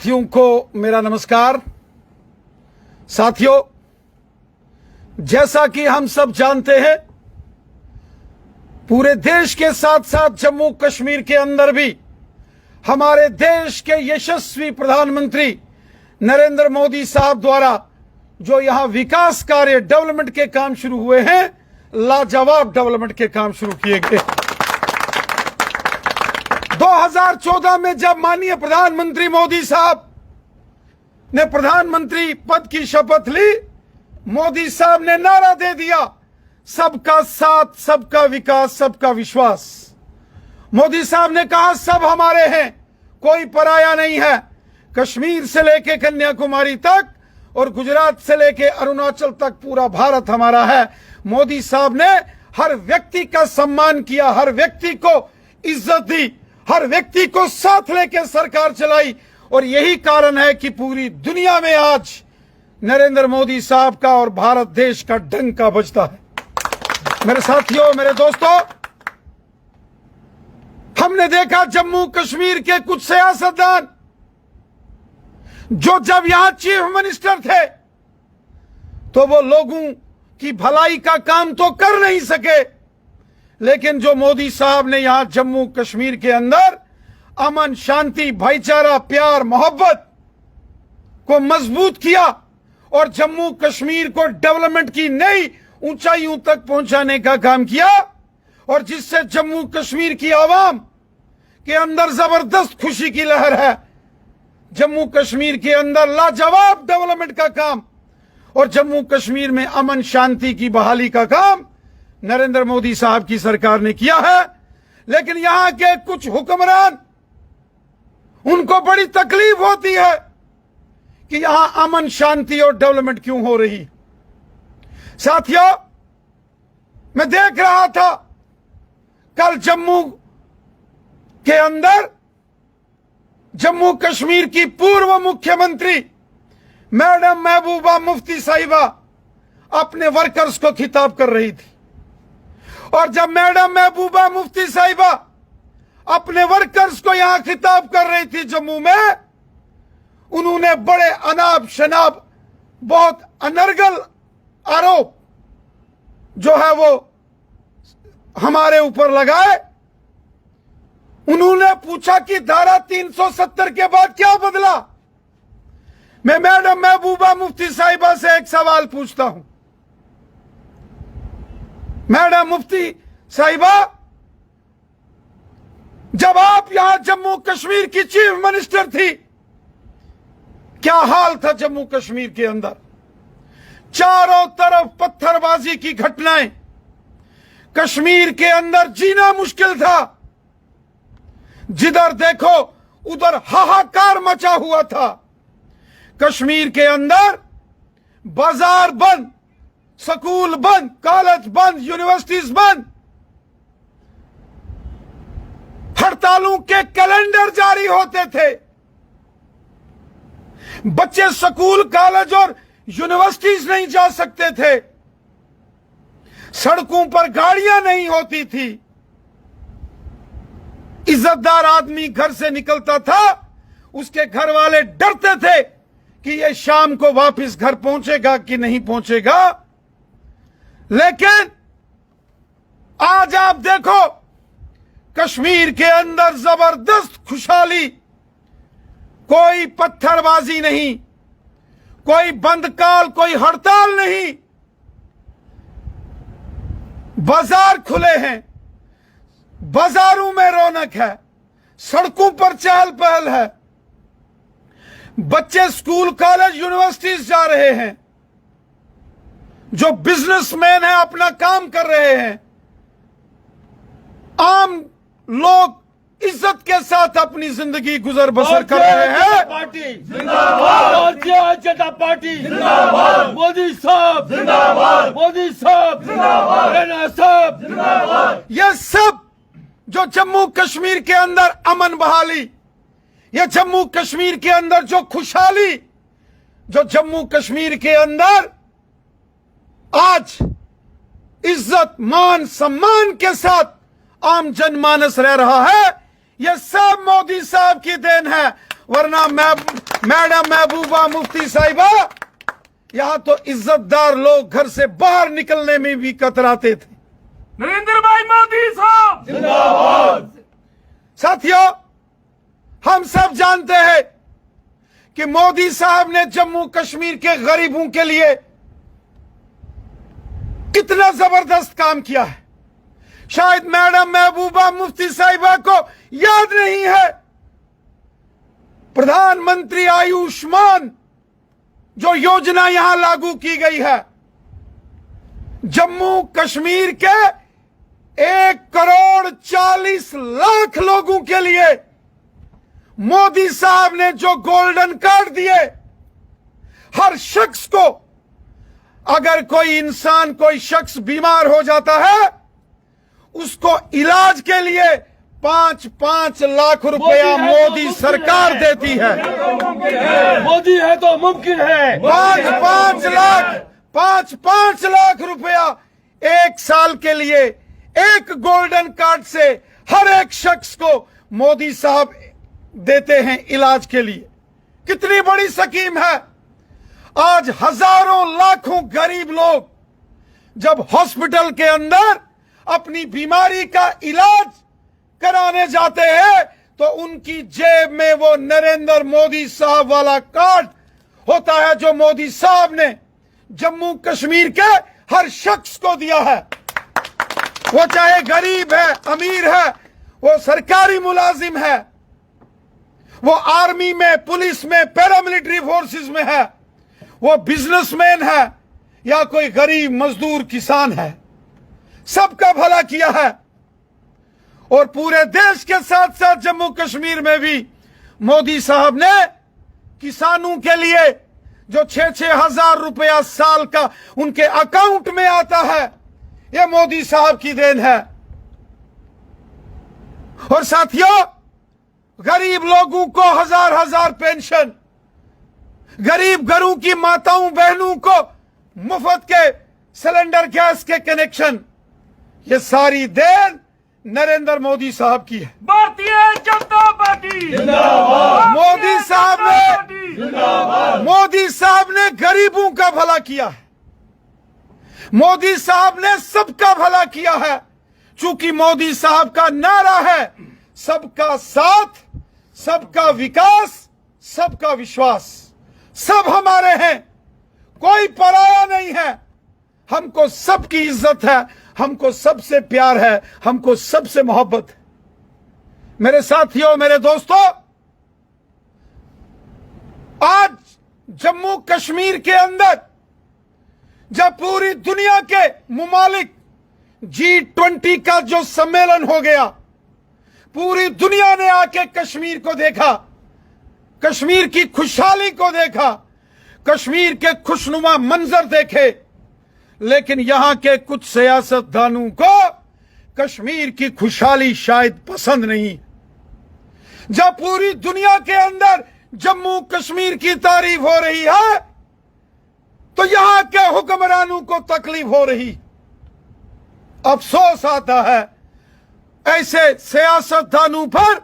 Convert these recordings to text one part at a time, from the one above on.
साथियों को मेरा नमस्कार। साथियों, जैसा कि हम सब जानते हैं, पूरे देश के साथ साथ जम्मू कश्मीर के अंदर भी हमारे देश के यशस्वी प्रधानमंत्री नरेंद्र मोदी साहब द्वारा जो यहां विकास कार्य डेवलपमेंट के काम शुरू हुए हैं, लाजवाब डेवलपमेंट के काम शुरू किए गए। 2014 में जब माननीय प्रधानमंत्री मोदी साहब ने प्रधानमंत्री पद की शपथ ली, मोदी साहब ने नारा दे दिया, सबका साथ, सबका विकास, सबका विश्वास। मोदी साहब ने कहा, सब हमारे हैं, कोई पराया नहीं है। कश्मीर से लेके कन्याकुमारी तक और गुजरात से लेके अरुणाचल तक पूरा भारत हमारा है। मोदी साहब ने हर व्यक्ति का सम्मान किया, हर व्यक्ति को इज्जत दी, हर व्यक्ति को साथ लेके सरकार चलाई। और यही कारण है कि पूरी दुनिया में आज नरेंद्र मोदी साहब का और भारत देश का डंका बजता है। मेरे साथियों, मेरे दोस्तों, हमने देखा जम्मू कश्मीर के कुछ सियासतदान जो जब यहां चीफ मिनिस्टर थे तो वो लोगों की भलाई का काम तो कर नहीं सके, लेकिन जो मोदी साहब ने यहां जम्मू कश्मीर के अंदर अमन, शांति, भाईचारा, प्यार, मोहब्बत को मजबूत किया और जम्मू कश्मीर को डेवलपमेंट की नई ऊंचाइयों तक पहुंचाने का काम किया, और जिससे जम्मू कश्मीर की आवाम के अंदर जबरदस्त खुशी की लहर है। जम्मू कश्मीर के अंदर लाजवाब डेवलपमेंट का काम और जम्मू कश्मीर में अमन शांति की बहाली का काम नरेंद्र मोदी साहब की सरकार ने किया है। लेकिन यहां के कुछ हुक्मरान, उनको बड़ी तकलीफ होती है कि यहां अमन शांति और डेवलपमेंट क्यों हो रही। साथियों, मैं देख रहा था कल जम्मू के अंदर जम्मू कश्मीर की पूर्व मुख्यमंत्री मैडम महबूबा मुफ्ती साहिबा अपने वर्कर्स को खिताब कर रही थी। और जब मैडम महबूबा मुफ्ती साहिबा अपने वर्कर्स को यहां खिताब कर रही थी जम्मू में, उन्होंने बड़े अनाप शनाप, बहुत अनर्गल आरोप जो है वो हमारे ऊपर लगाए। उन्होंने पूछा कि धारा 370 के बाद क्या बदला। मैं मैडम महबूबा मुफ्ती साहिबा से एक सवाल पूछता हूं। मैडम मुफ्ती साहिबा, जब आप यहां जम्मू कश्मीर की चीफ मिनिस्टर थी, क्या हाल था जम्मू कश्मीर के अंदर? चारों तरफ पत्थरबाजी की घटनाएं, कश्मीर के अंदर जीना मुश्किल था। जिधर देखो उधर हाहाकार मचा हुआ था। कश्मीर के अंदर बाजार बंद, स्कूल बंद, कॉलेज बंद, यूनिवर्सिटीज बंद, हड़तालों के कैलेंडर जारी होते थे। बच्चे स्कूल, कॉलेज और यूनिवर्सिटीज नहीं जा सकते थे। सड़कों पर गाड़ियां नहीं होती थी। इज्जतदार आदमी घर से निकलता था, उसके घर वाले डरते थे कि ये शाम को वापस घर पहुंचेगा कि नहीं पहुंचेगा। लेकिन आज आप देखो, कश्मीर के अंदर जबरदस्त खुशहाली, कोई पत्थरबाजी नहीं, कोई बंदकाल, कोई हड़ताल नहीं। बाजार खुले हैं, बाजारों में रौनक है, सड़कों पर चहल पहल है, बच्चे स्कूल, कॉलेज, यूनिवर्सिटीज जा रहे हैं, जो बिजनेसमैन है अपना काम कर रहे हैं, आम लोग इज्जत के साथ अपनी जिंदगी गुजर बसर कर रहे हैं। पार्टी जिंदाबाद, भारतीय जनता पार्टी जिंदाबाद, मोदी साहब जिंदाबाद, मोदी साहब जिंदाबाद, रैना साहब जिंदाबाद। ये सब जो जम्मू कश्मीर के अंदर अमन बहाली, ये जम्मू कश्मीर के अंदर जो खुशहाली, जो जम्मू कश्मीर के अंदर आज इज्जत, मान, सम्मान के साथ आम जनमानस रह रहा है, यह सब मोदी साहब की देन है। वरना मैं मैडम महबूबा मुफ्ती साहिबा, यहां तो इज्जतदार लोग घर से बाहर निकलने में भी कतराते थे। नरेंद्र भाई मोदी साहब जिंदाबाद। साथियों, हम सब जानते हैं कि मोदी साहब ने जम्मू कश्मीर के गरीबों के लिए कितना जबरदस्त काम किया है। शायद मैडम महबूबा मुफ्ती साहिबा को याद नहीं है, प्रधानमंत्री आयुष्मान जो योजना यहां लागू की गई है, जम्मू कश्मीर के 1,40,00,000 लोगों के लिए मोदी साहब ने जो गोल्डन कार्ड दिए, हर शख्स को, अगर कोई इंसान, कोई शख्स बीमार हो जाता है, उसको इलाज के लिए 5-5 लाख रुपया मोदी सरकार देती है। मोदी है तो मुमकिन है। 5-5 लाख रुपया एक साल के लिए एक गोल्डन कार्ड से हर एक शख्स को मोदी साहब देते हैं इलाज के लिए। कितनी बड़ी स्कीम है। आज हजारों लाखों गरीब लोग जब हॉस्पिटल के अंदर अपनी बीमारी का इलाज कराने जाते हैं तो उनकी जेब में वो नरेंद्र मोदी साहब वाला कार्ड होता है जो मोदी साहब ने जम्मू कश्मीर के हर शख्स को दिया है। वो चाहे गरीब है, अमीर है, वो सरकारी मुलाजिम है, वो आर्मी में, पुलिस में, पैरामिलिट्री फोर्सेस में है, वो बिजनेसमैन है या कोई गरीब मजदूर किसान है, सबका भला किया है। और पूरे देश के साथ साथ जम्मू कश्मीर में भी मोदी साहब ने किसानों के लिए जो 6-6 हजार रुपया साल का उनके अकाउंट में आता है, यह मोदी साहब की देन है। और साथियों, गरीब लोगों को हजार पेंशन, गरीब घरों की माताओं बहनों को मुफ्त के सिलेंडर गैस के कनेक्शन, ये सारी देन नरेंद्र मोदी साहब की है। भारतीय जनता पार्टी जिंदाबाद। मोदी साहब ने गरीबों का भला किया है। मोदी साहब ने सबका भला किया है। चूंकि मोदी साहब का नारा है सबका साथ, सबका विकास, सबका विश्वास। सब हमारे हैं, कोई पराया नहीं है। हमको सबकी इज्जत है, हमको सबसे प्यार है, हमको सबसे मोहब्बत है। मेरे साथियों, मेरे दोस्तों, आज जम्मू कश्मीर के अंदर जब पूरी दुनिया के मुमालिक G20 का जो सम्मेलन हो गया, पूरी दुनिया ने आके कश्मीर को देखा, कश्मीर की खुशहाली को देखा, कश्मीर के खुशनुमा मंजर देखे, लेकिन यहां के कुछ सियासतदानों को कश्मीर की खुशहाली शायद पसंद नहीं। जब पूरी दुनिया के अंदर जम्मू कश्मीर की तारीफ हो रही है तो यहां के हुक्मरानों को तकलीफ हो रही। अफसोस आता है ऐसे सियासतदानों पर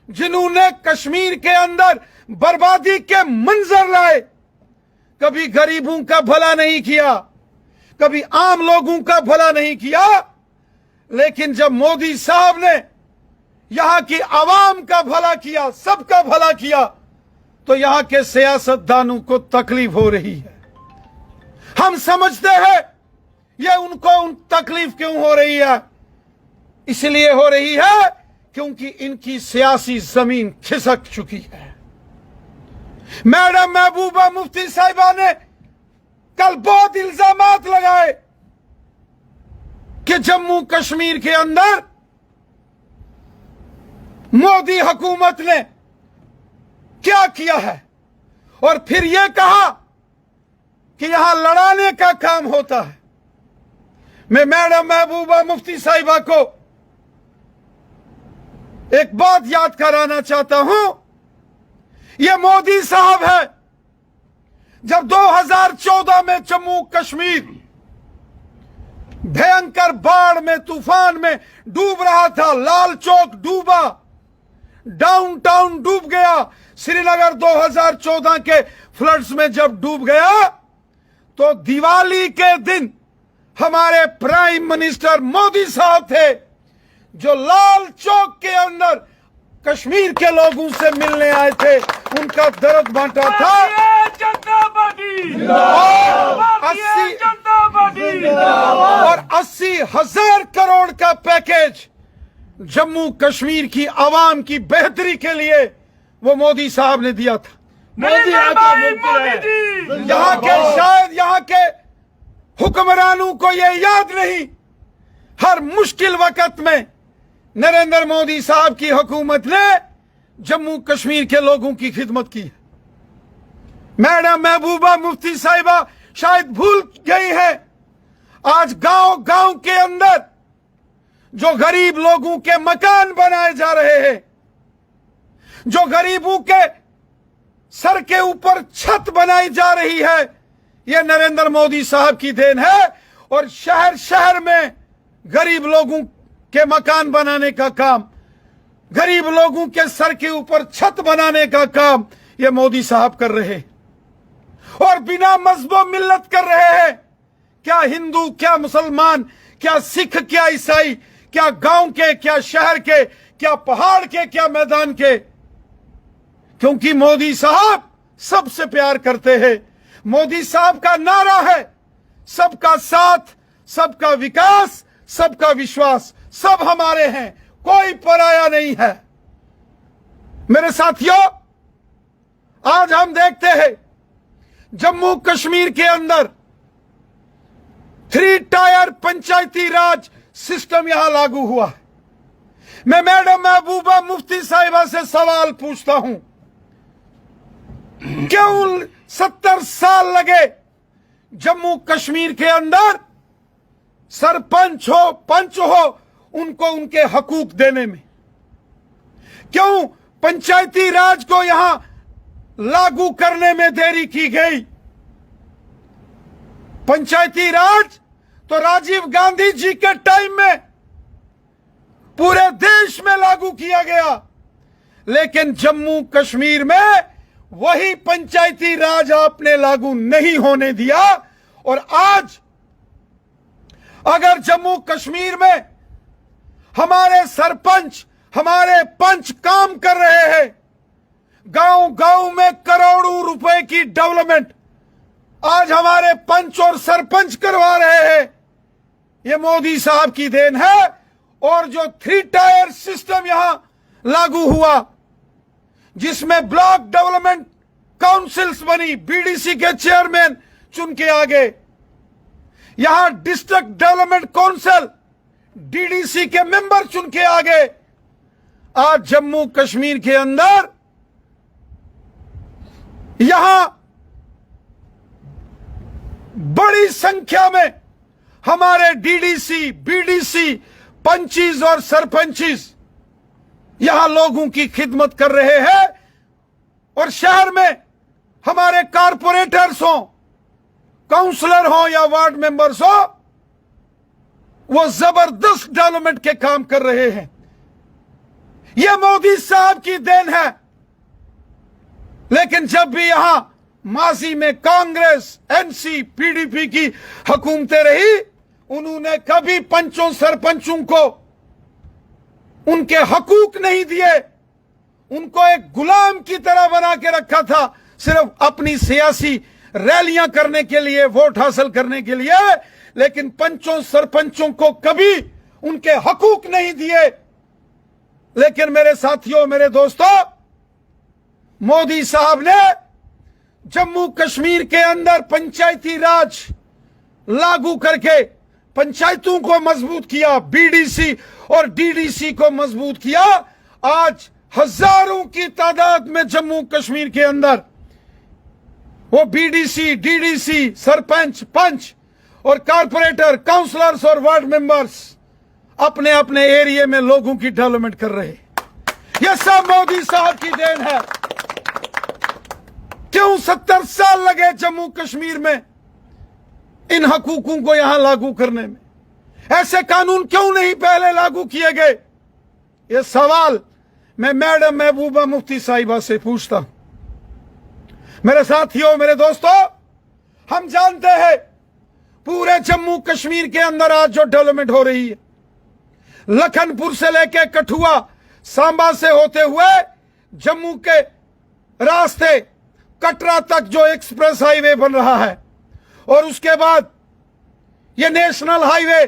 जिन्होंने कश्मीर के अंदर बर्बादी के मंजर लाए, कभी गरीबों का भला नहीं किया, कभी आम लोगों का भला नहीं किया। लेकिन जब मोदी साहब ने यहां की आवाम का भला किया, सबका भला किया, तो यहां के सियासतदानों को तकलीफ हो रही है। हम समझते हैं ये उनको तकलीफ क्यों हो रही है। इसलिए हो रही है क्योंकि इनकी सियासी जमीन खिसक चुकी है। मैडम महबूबा मुफ्ती साहिबा ने कल बहुत इल्जामात लगाए कि जम्मू कश्मीर के अंदर मोदी हुकूमत ने क्या किया है, और फिर यह कहा कि यहां लड़ाने का काम होता है। मैं मैडम महबूबा मुफ्ती साहिबा को एक बात याद कराना चाहता हूं। यह मोदी साहब है, जब 2014 में जम्मू कश्मीर भयंकर बाढ़ में, तूफान में डूब रहा था, लाल चौक डूबा, डाउनटाउन डूब गया, श्रीनगर 2014 के फ्लड्स में जब डूब गया, तो दिवाली के दिन हमारे प्राइम मिनिस्टर मोदी साहब थे, जो लाल चौक के अंदर कश्मीर के लोगों से मिलने आए थे, उनका दर्द बांटा था। और 80,000 करोड़ का पैकेज जम्मू कश्मीर की आवाम की बेहतरी के लिए वो मोदी साहब ने दिया था। यहाँ के शायद यहाँ के हुक्मरानों को ये याद नहीं, हर मुश्किल वक्त में नरेंद्र मोदी साहब की हुकूमत ने जम्मू कश्मीर के लोगों की खिदमत की। मैडम महबूबा मुफ्ती साहिबा शायद भूल गई है, आज गांव गांव के अंदर जो गरीब लोगों के मकान बनाए जा रहे हैं, जो गरीबों के सर के ऊपर छत बनाई जा रही है, यह नरेंद्र मोदी साहब की देन है। और शहर शहर में गरीब लोगों के मकान बनाने का काम, गरीब लोगों के सर के ऊपर छत बनाने का काम ये मोदी साहब कर रहे हैं, और बिना मजहब मिल्लत कर रहे हैं। क्या हिंदू, क्या मुसलमान, क्या सिख, क्या ईसाई, क्या गांव के, क्या शहर के, क्या पहाड़ के, क्या मैदान के, क्योंकि मोदी साहब सबसे प्यार करते हैं। मोदी साहब का नारा है सबका साथ, सबका विकास, सबका विश्वास, सब हमारे हैं, कोई पराया नहीं है। मेरे साथियों, आज हम देखते हैं जम्मू कश्मीर के अंदर 3 टायर पंचायती राज सिस्टम यहां लागू हुआ है। मैं मैडम महबूबा मुफ्ती साहिबा से सवाल पूछता हूं, क्यों 70 साल लगे जम्मू कश्मीर के अंदर सरपंच हो, पंच हो, उनको उनके हकूक देने में? क्यों पंचायती राज को यहां लागू करने में देरी की गई? पंचायती राज तो राजीव गांधी जी के टाइम में पूरे देश में लागू किया गया, लेकिन जम्मू कश्मीर में वही पंचायती राज आपने लागू नहीं होने दिया। और आज अगर जम्मू कश्मीर में हमारे सरपंच, हमारे पंच काम कर रहे हैं, गांव गांव में करोड़ों रुपए की डेवलपमेंट आज हमारे पंच और सरपंच करवा रहे हैं, ये मोदी साहब की देन है। और जो 3 टायर सिस्टम यहां लागू हुआ, जिसमें ब्लॉक डेवलपमेंट काउंसिल्स बनी, बीडीसी के चेयरमैन चुन के आ गए, यहां डिस्ट्रिक्ट डेवलपमेंट काउंसिल डीडीसी के मेंबर चुन के आ गए। आज जम्मू कश्मीर के अंदर यहां बड़ी संख्या में हमारे डीडीसी, बीडीसी, पंचीज और सरपंचीज यहां लोगों की खिदमत कर रहे हैं। और शहर में हमारे कारपोरेटर्स हो, काउंसलर हो या वार्ड मेंबर्स हो, वो जबरदस्त डेवलपमेंट के काम कर रहे हैं। यह मोदी साहब की देन है। लेकिन जब भी यहां माजी में कांग्रेस, एनसी, पीडीपी की हुकूमतें रही, उन्होंने कभी पंचों सरपंचों को उनके हकूक नहीं दिए, उनको एक गुलाम की तरह बना के रखा था, सिर्फ अपनी सियासी रैलियां करने के लिए, वोट हासिल करने के लिए। लेकिन पंचों सरपंचों को कभी उनके हकूक नहीं दिए। लेकिन मेरे साथियों, मेरे दोस्तों, मोदी साहब ने जम्मू कश्मीर के अंदर पंचायती राज लागू करके पंचायतों को मजबूत किया, बीडीसी और डीडीसी को मजबूत किया। आज हजारों की तादाद में जम्मू कश्मीर के अंदर वो बीडीसी, डीडीसी, सरपंच, पंच और कारपोरेटर, काउंसलर्स और वार्ड मेंबर्स अपने अपने एरिया में लोगों की डेवलपमेंट कर रहे हैं। यह सब मोदी साहब की देन है। क्यों 70 साल लगे जम्मू कश्मीर में इन हकूकों को यहां लागू करने में? ऐसे कानून क्यों नहीं पहले लागू किए गए? यह सवाल मैं मैडम महबूबा मुफ्ती साहिबा से पूछता हूं, मेरे साथियों, मेरे दोस्तों, हम जानते हैं पूरे जम्मू कश्मीर के अंदर आज जो डेवलपमेंट हो रही है, लखनपुर से लेके कठुआ, सांबा से होते हुए जम्मू के रास्ते कटरा तक जो एक्सप्रेस हाईवे बन रहा है, और उसके बाद ये नेशनल हाईवे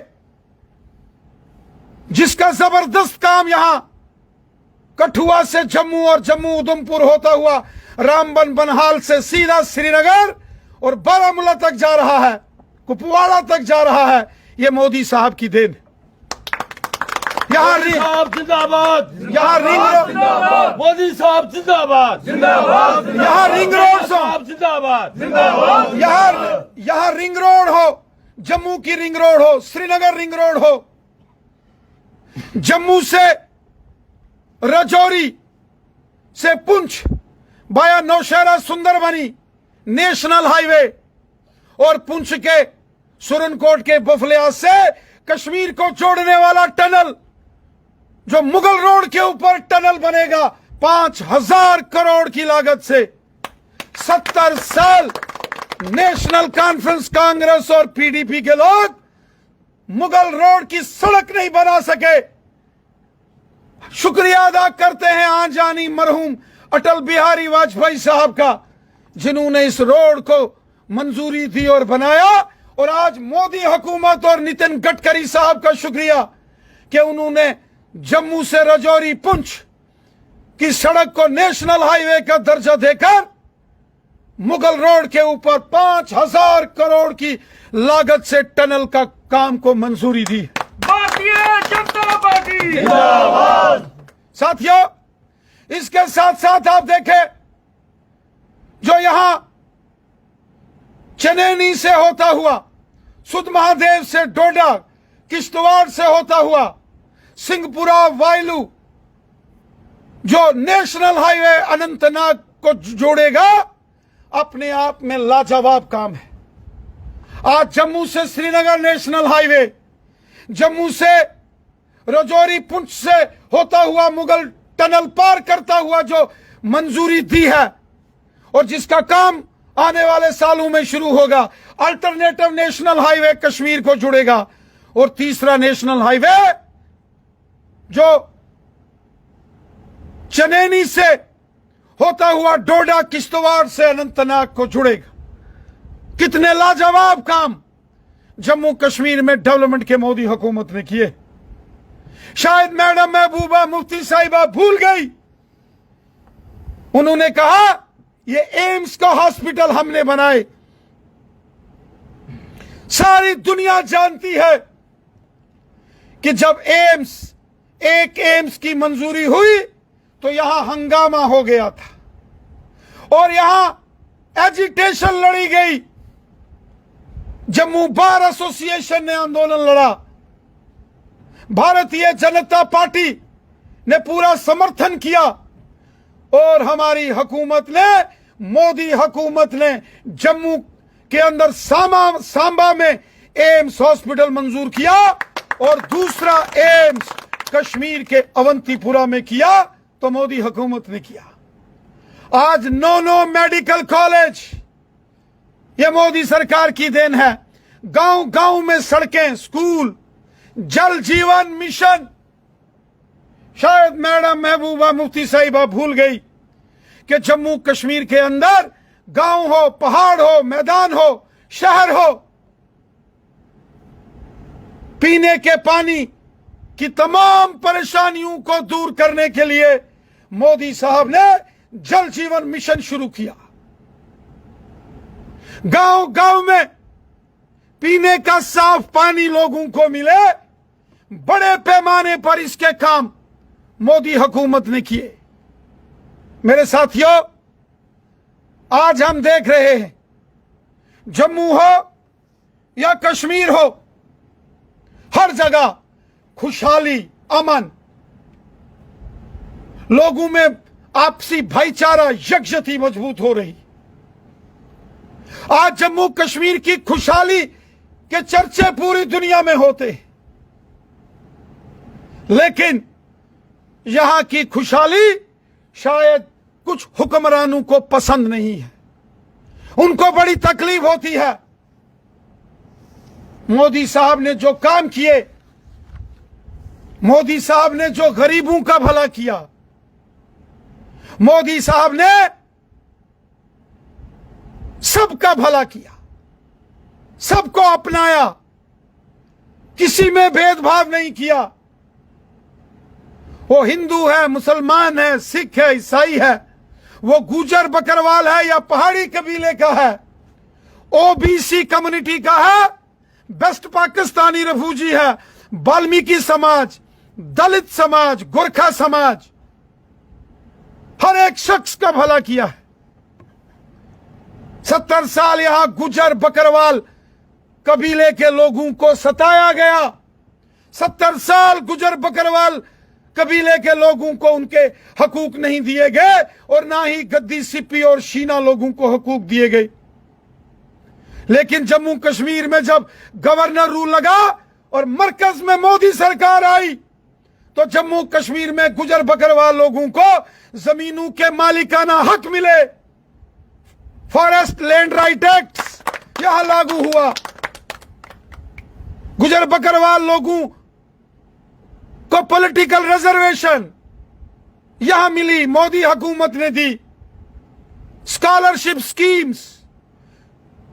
जिसका जबरदस्त काम यहां कठुआ से जम्मू और जम्मू उधमपुर होता हुआ रामबन बनहाल से सीधा श्रीनगर और बारामूला तक जा रहा है, कुपवाड़ा तक जा रहा है, ये मोदी साहब की देन है। मोदी साहब जिंदाबाद, यहाँ रिंग रोड, मोदी साहब जिंदाबाद, यहाँ रिंग रोड साहब जिंदाबाद, यहाँ रिंग रोड हो, जम्मू की रिंग रोड हो, श्रीनगर रिंग रोड हो, जम्मू से रजौरी से पुंछ बाया नौशहरा सुंदरबनी नेशनल हाईवे, और पुंछ के सुरनकोट के बफलिया से कश्मीर को जोड़ने वाला टनल, जो मुगल रोड के ऊपर टनल बनेगा 5,000 करोड़ की लागत से। 70 साल नेशनल कॉन्फ्रेंस कांग्रेस और पीडीपी के लोग मुगल रोड की सड़क नहीं बना सके। शुक्रिया अदा करते हैं आजानी मरहूम अटल बिहारी वाजपेयी साहब का, जिन्होंने इस रोड को मंजूरी दी और बनाया, और आज मोदी हुकूमत और नितिन गडकरी साहब का शुक्रिया कि उन्होंने जम्मू से रजौरी पुंछ की सड़क को नेशनल हाईवे का दर्जा देकर मुगल रोड के ऊपर 5,000 करोड़ की लागत से टनल का काम को मंजूरी दी। भारतीय जनता पार्टी जिंदाबाद। साथियों, इसके साथ साथ आप देखें, जो यहां चनैनी से होता हुआ, सुध महादेव से डोडा, किश्तवाड़ से होता हुआ सिंहपुरा वायलू, जो नेशनल हाईवे अनंतनाग को जोड़ेगा, अपने आप में लाजवाब काम है। आज जम्मू से श्रीनगर नेशनल हाईवे, जम्मू से रजौरी पुंछ से होता हुआ मुगल टनल पार करता हुआ जो मंजूरी दी है, और जिसका काम आने वाले सालों में शुरू होगा, अल्टरनेटिव नेशनल हाईवे कश्मीर को जुड़ेगा, और तीसरा नेशनल हाईवे जो चनैनी से होता हुआ डोडा किश्तवाड़ से अनंतनाग को जुड़ेगा। कितने लाजवाब काम जम्मू कश्मीर में डेवलपमेंट के मोदी हुकूमत ने किए। शायद मैडम महबूबा मुफ्ती साहिबा भूल गई, उन्होंने कहा ये एम्स का हॉस्पिटल हमने बनाए। सारी दुनिया जानती है कि जब एक एम्स की मंजूरी हुई तो यहां हंगामा हो गया था और यहां एजिटेशन लड़ी गई। जम्मू बार एसोसिएशन ने आंदोलन लड़ा, भारतीय जनता पार्टी ने पूरा समर्थन किया, और हमारी हुकूमत ने, मोदी हुकूमत ने जम्मू के अंदर सांबा में एम्स हॉस्पिटल मंजूर किया, और दूसरा एम्स कश्मीर के अवंतीपुरा में किया तो मोदी हुकूमत ने किया। आज 9 मेडिकल कॉलेज ये मोदी सरकार की देन है। गांव गांव में सड़कें, स्कूल, जल जीवन मिशन। शायद मैडम महबूबा मुफ्ती साहिबा भूल गई कि जम्मू कश्मीर के अंदर गांव हो, पहाड़ हो, मैदान हो, शहर हो, पीने के पानी की तमाम परेशानियों को दूर करने के लिए मोदी साहब ने जल जीवन मिशन शुरू किया। गांव गांव में पीने का साफ पानी लोगों को मिले, बड़े पैमाने पर इसके काम मोदी हुकूमत ने किए। मेरे साथियों, आज हम देख रहे हैं, जम्मू हो या कश्मीर हो, हर जगह खुशहाली, अमन, लोगों में आपसी भाईचारा, यकजहती मजबूत हो रही। आज जम्मू कश्मीर की खुशहाली के चर्चे पूरी दुनिया में होते हैं, लेकिन यहां की खुशहाली शायद कुछ हुक्मरानों को पसंद नहीं है, उनको बड़ी तकलीफ होती है। मोदी साहब ने जो काम किए, मोदी साहब ने जो गरीबों का भला किया, मोदी साहब ने सबका भला किया, सबको अपनाया, किसी में भेदभाव नहीं किया। वो हिंदू है, मुसलमान है, सिख है, ईसाई है, वो गुजर बकरवाल है या पहाड़ी कबीले का है, ओबीसी कम्युनिटी का है, बेस्ट पाकिस्तानी रेफ्यूजी है, वाल्मीकि समाज, दलित समाज, गोरखा समाज, हर एक शख्स का भला किया है। 70 साल यहां गुजर बकरवाल कबीले के लोगों को सताया गया। 70 साल गुजर बकरवाल कबीले के लोगों को उनके हकूक नहीं दिए गए और ना ही गद्दी, सिप्पी और शीना लोगों को हकूक दिए गए। लेकिन जम्मू कश्मीर में जब गवर्नर रूल लगा और मरकज में मोदी सरकार आई तो जम्मू कश्मीर में गुजर बकरवाल लोगों को जमीनों के मालिकाना हक मिले। फॉरेस्ट लैंड राइट एक्ट यहां लागू हुआ। गुजर बकरवाल लोगों को पॉलिटिकल रिजर्वेशन यहां मिली, मोदी हुकूमत ने दी। स्कॉलरशिप स्कीम्स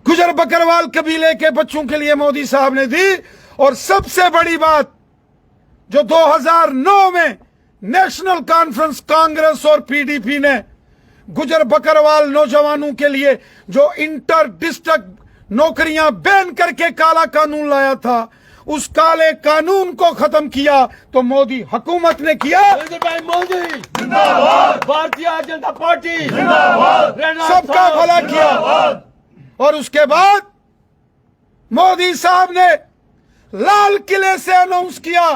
गुजर बकरवाल कबीले के बच्चों के लिए मोदी साहब ने दी। और सबसे बड़ी बात जो 2009 में नेशनल कॉन्फ्रेंस कांग्रेस और पीडीपी ने गुजर बकरवाल नौजवानों के लिए जो इंटर डिस्ट्रिक्ट नौकरियां बैन करके काला कानून लाया था, उस काले कानून को खत्म किया तो मोदी हुकूमत ने किया। नरेंद्र भाई मोदी जिंदाबाद, भारतीय जनता पार्टी जिंदाबाद, सबका भला किया। और उसके बाद मोदी साहब ने लाल किले से अनाउंस किया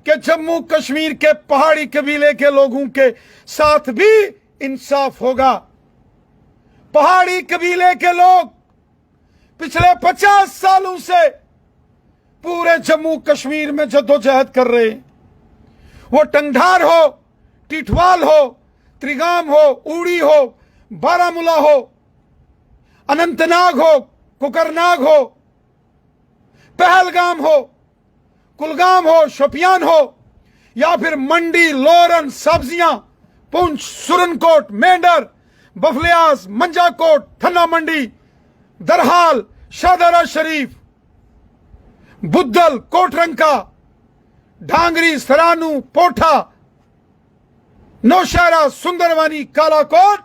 कि जम्मू कश्मीर के पहाड़ी कबीले के लोगों के साथ भी इंसाफ होगा। पहाड़ी कबीले के लोग पिछले 50 सालों से पूरे जम्मू कश्मीर में जद्दोजहद कर रहे हैं। वो टंगधार हो, टिठवाल हो, त्रिगाम हो, उड़ी हो, बारामूला हो, अनंतनाग हो, कुकरनाग हो, पहलगाम हो, कुलगाम हो, शोपियान हो, या फिर मंडी, लोरन, सब्जियां, पुंछ, सुरनकोट, मेंढर, बफलियास, मंजाकोट, थन्ना मंडी, दरहाल, शाहदरा शरीफ, बुद्धल, कोटरंका, ढांगरी, सरानू, पोठा, नौशहरा, सुंदरवानी, कालाकोट,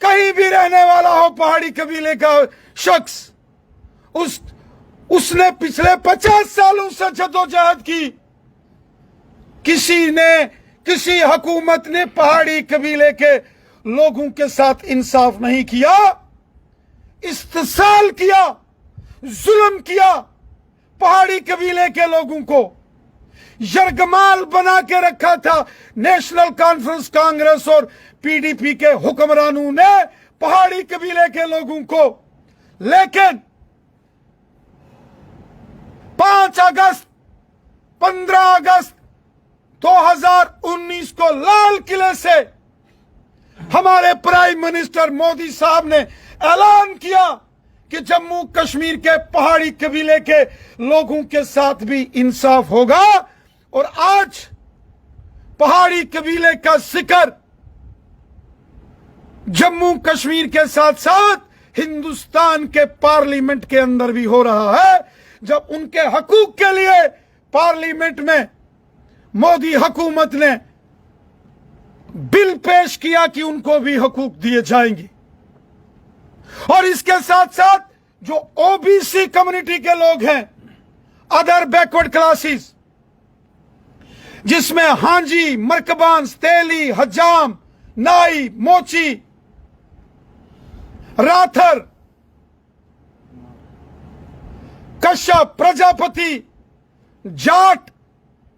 कहीं भी रहने वाला हो पहाड़ी कबीले का शख्स, उसने पिछले 50 सालों से जद्दोजहद की। किसी हुकूमत ने पहाड़ी कबीले के लोगों के साथ इंसाफ नहीं किया, इस्तेसाल किया, जुल्म किया, पहाड़ी कबीले के लोगों को यरगमाल बना के रखा था। नेशनल कॉन्फ्रेंस कांग्रेस और पीडीपी के हुक्मरानों ने पहाड़ी कबीले के लोगों को। लेकिन 5 अगस्त 15 अगस्त 2019 को लाल किले से हमारे प्राइम मिनिस्टर मोदी साहब ने ऐलान किया कि जम्मू कश्मीर के पहाड़ी कबीले के लोगों के साथ भी इंसाफ होगा। और आज पहाड़ी कबीले का जिक्र जम्मू कश्मीर के साथ साथ हिंदुस्तान के पार्लियामेंट के अंदर भी हो रहा है, जब उनके हकूक के लिए पार्लियामेंट में मोदी हुकूमत ने बिल पेश किया कि उनको भी हकूक दिए जाएंगे। और इसके साथ साथ जो ओबीसी कम्युनिटी के लोग हैं, अदर बैकवर्ड क्लासेस, जिसमें हांजी, मरकबान, तेली, हजाम, नाई, मोची, राथर, कश्यप, प्रजापति, जाट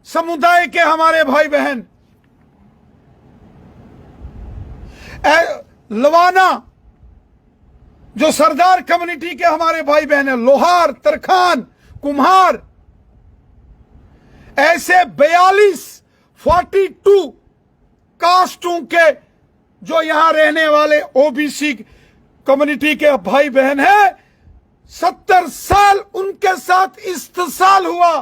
समुदाय के हमारे भाई बहन, लवाना जो सरदार कम्युनिटी के हमारे भाई बहन है, लोहार, तरखान, कुम्हार, ऐसे 42 42 कास्टों के जो यहां रहने वाले ओबीसी कम्युनिटी के भाई बहन हैं, 70 साल उनके साथ इस्तेसाल हुआ।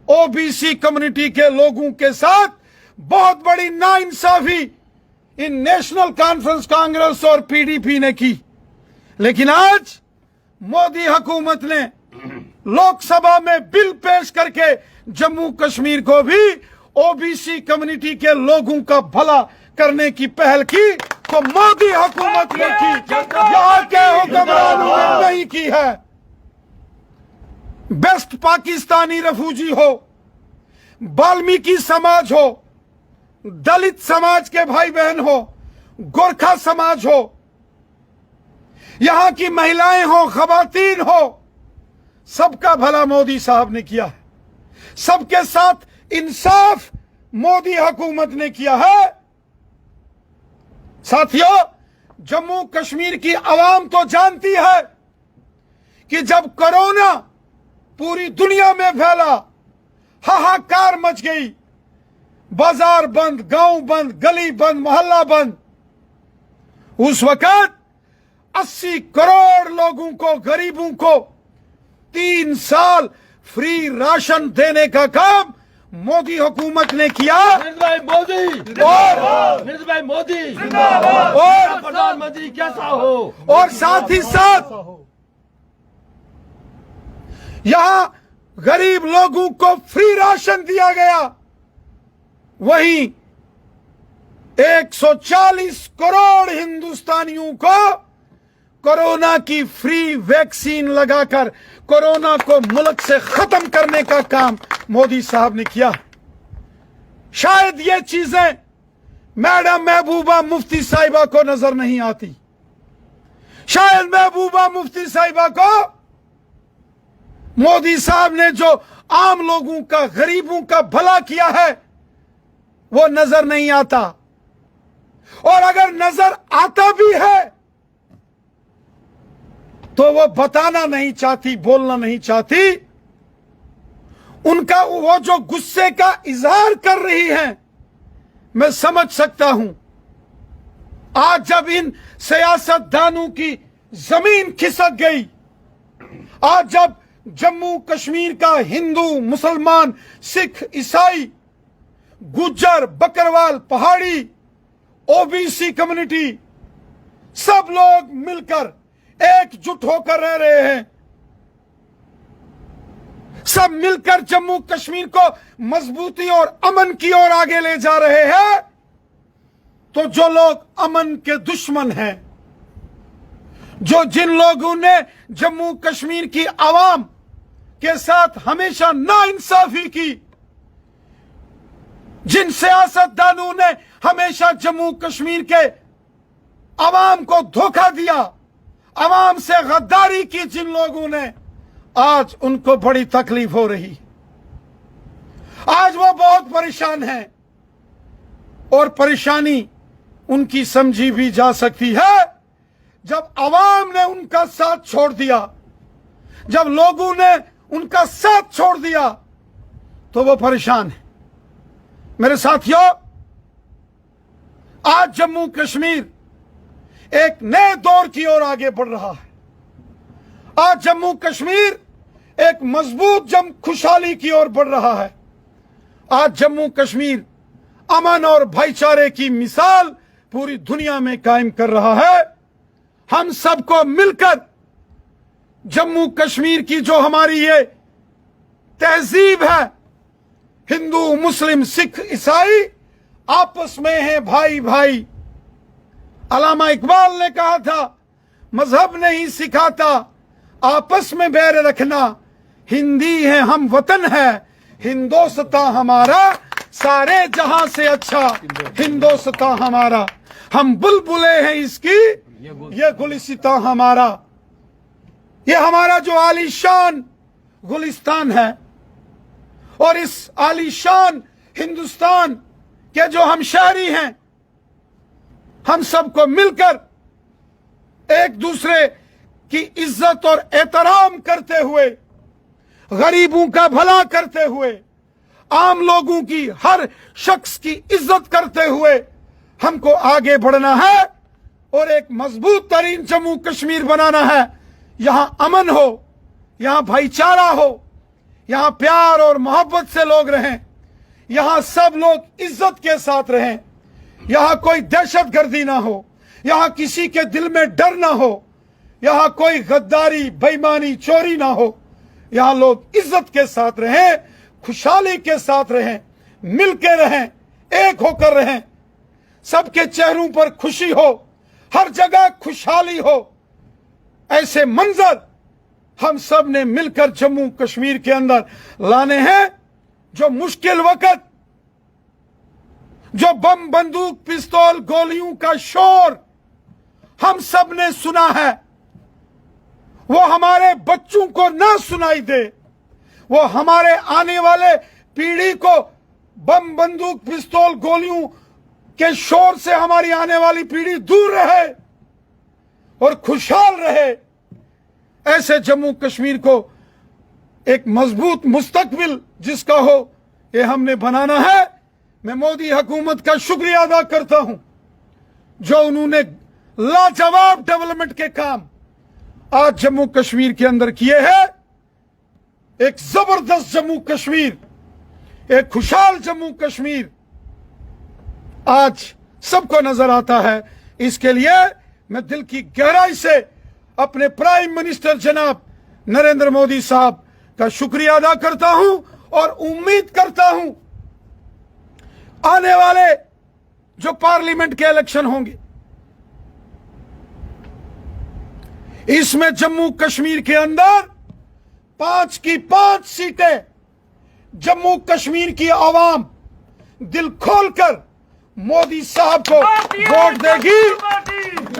ओबीसी कम्युनिटी के लोगों के साथ बहुत बड़ी नाइंसाफी इन नेशनल कॉन्फ्रेंस कांग्रेस और पीडीपी ने की। लेकिन आज मोदी हुकूमत ने लोकसभा में बिल पेश करके जम्मू कश्मीर को भी ओबीसी कम्युनिटी के लोगों का भला करने की पहल की, तो मोदी हुकूमत ने की, यहाँ के हुक्मरानों ने नहीं की है। बेस्ट पाकिस्तानी रेफ्यूजी हो, वाल्मीकि समाज हो, दलित समाज के भाई बहन हो, गोरखा समाज हो, यहां की महिलाएं हो, खवातीन हो, सबका भला मोदी साहब ने किया है। सबके साथ इंसाफ मोदी हुकूमत ने किया है। साथियों, जम्मू कश्मीर की आवाम तो जानती है कि जब कोरोना पूरी दुनिया में फैला, हाहाकार मच गई, बाजार बंद, गांव बंद, गली बंद, मोहल्ला बंद, उस वक्त 80 करोड़ लोगों को, गरीबों को 3 साल फ्री राशन देने का काम मोदी हुकूमत ने किया। भाई मोदी और मोदी और प्रधानमंत्री कैसा हो, और साथ ही साथ यहां गरीब लोगों को फ्री राशन दिया गया। वहीं 140 करोड़ हिंदुस्तानियों को कोरोना की फ्री वैक्सीन लगाकर कोरोना को मुल्क से खत्म करने का काम मोदी साहब ने किया। शायद ये चीजें मैडम महबूबा मुफ्ती साहिबा को नजर नहीं आती। शायद महबूबा मुफ्ती साहिबा को मोदी साहब ने जो आम लोगों का, गरीबों का भला किया है वो नजर नहीं आता। और अगर नजर आता भी है तो वो बताना नहीं चाहती, बोलना नहीं चाहती। उनका वो जो गुस्से का इजहार कर रही हैं, मैं समझ सकता हूं। आज जब इन सियासतदानों की जमीन खिसक गई, आज जब जम्मू कश्मीर का हिंदू, मुसलमान, सिख, ईसाई, गुज्जर, बकरवाल, पहाड़ी, ओबीसी कम्युनिटी सब लोग मिलकर एकजुट होकर रह रहे हैं, सब मिलकर जम्मू कश्मीर को मजबूती और अमन की ओर आगे ले जा रहे हैं, तो जो लोग अमन के दुश्मन हैं, जिन लोगों ने जम्मू कश्मीर की आवाम के साथ हमेशा नाइंसाफी की, जिन सियासतदानों ने हमेशा जम्मू कश्मीर के आवाम को धोखा दिया, आवाम से गद्दारी की, जिन लोगों ने, आज उनको बड़ी तकलीफ हो रही। आज वो बहुत परेशान हैं और परेशानी उनकी समझी भी जा सकती है। जब आवाम ने उनका साथ छोड़ दिया, जब लोगों ने उनका साथ छोड़ दिया, तो वो परेशान है। मेरे साथियों, आज जम्मू कश्मीर एक नए दौर की ओर आगे बढ़ रहा है। आज जम्मू कश्मीर एक मजबूत खुशहाली की ओर बढ़ रहा है। आज जम्मू कश्मीर अमन और भाईचारे की मिसाल पूरी दुनिया में कायम कर रहा है। हम सबको मिलकर जम्मू कश्मीर की जो हमारी ये तहजीब है, हिंदू, मुस्लिम, सिख, ईसाई आपस में है भाई भाई। अल्लामा इकबाल ने कहा था, मजहब नहीं सिखाता आपस में बैर रखना, हिंदी है हम वतन है, हिंदोस्तां हमारा सारे जहां से अच्छा, हिंदोस्तां हमारा, हम बुलबुले हैं इसकी, ये गुलिस्तां हमारा। ये हमारा जो आलीशान गुलिस्तान है, और इस आलीशान हिंदुस्तान के जो हम शहरी हैं, हम सबको मिलकर एक दूसरे की इज्जत और एहतराम करते हुए, गरीबों का भला करते हुए, आम लोगों की, हर शख्स की इज्जत करते हुए हमको आगे बढ़ना है और एक मजबूत तरीन जम्मू कश्मीर बनाना है। यहां अमन हो, यहां भाईचारा हो, यहां प्यार और मोहब्बत से लोग रहें, यहां सब लोग इज्जत के साथ रहें, यहां कोई दहशतगर्दी ना हो, यहां किसी के दिल में डर ना हो, यहां कोई गद्दारी, बेईमानी, चोरी ना हो, यहां लोग इज्जत के साथ रहें, खुशहाली के साथ रहें, मिल के रहें, एक होकर रहें, सबके चेहरों पर खुशी हो, हर जगह खुशहाली हो। ऐसे मंजर हम सब ने मिलकर जम्मू कश्मीर के अंदर लाने हैं। जो मुश्किल वक्त, जो बम, बंदूक, पिस्तौल, गोलियों का शोर हम सब ने सुना है, वो हमारे बच्चों को ना सुनाई दे, वो हमारे आने वाले पीढ़ी को बम, बंदूक, पिस्तौल, गोलियों के शोर से हमारी आने वाली पीढ़ी दूर रहे और खुशहाल रहे। ऐसे जम्मू कश्मीर को एक मजबूत मुस्तकबिल जिसका हो, ये हमने बनाना है। मैं मोदी हुकूमत का शुक्रिया अदा करता हूं जो उन्होंने लाजवाब डेवलपमेंट के काम आज जम्मू कश्मीर के अंदर किए हैं। एक जबरदस्त जम्मू कश्मीर, एक खुशहाल जम्मू कश्मीर आज सबको नजर आता है। इसके लिए मैं दिल की गहराई से अपने प्राइम मिनिस्टर जनाब नरेंद्र मोदी साहब का शुक्रिया अदा करता हूं और उम्मीद करता हूं आने वाले जो पार्लियामेंट के इलेक्शन होंगे, इसमें जम्मू कश्मीर के अंदर 5 की 5 सीटें जम्मू कश्मीर की आवाम दिल खोलकर मोदी साहब को वोट देगी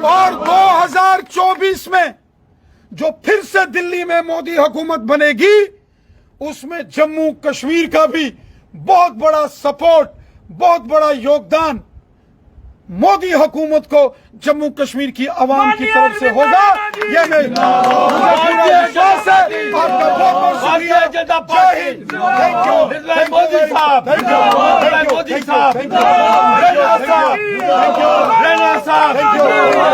और 2024 में जो फिर से दिल्ली में मोदी हुकूमत बनेगी, उसमें जम्मू कश्मीर का भी बहुत बड़ा सपोर्ट, बहुत बड़ा योगदान मोदी हुकूमत को जम्मू कश्मीर की आवाम की तरफ से होगा। ये मैं विश्वास है। आपका बहुत बहुत शुक्रिया। जय हिंद। थैंक यू मोदी साहब, मोदी साहब, थैंक यू।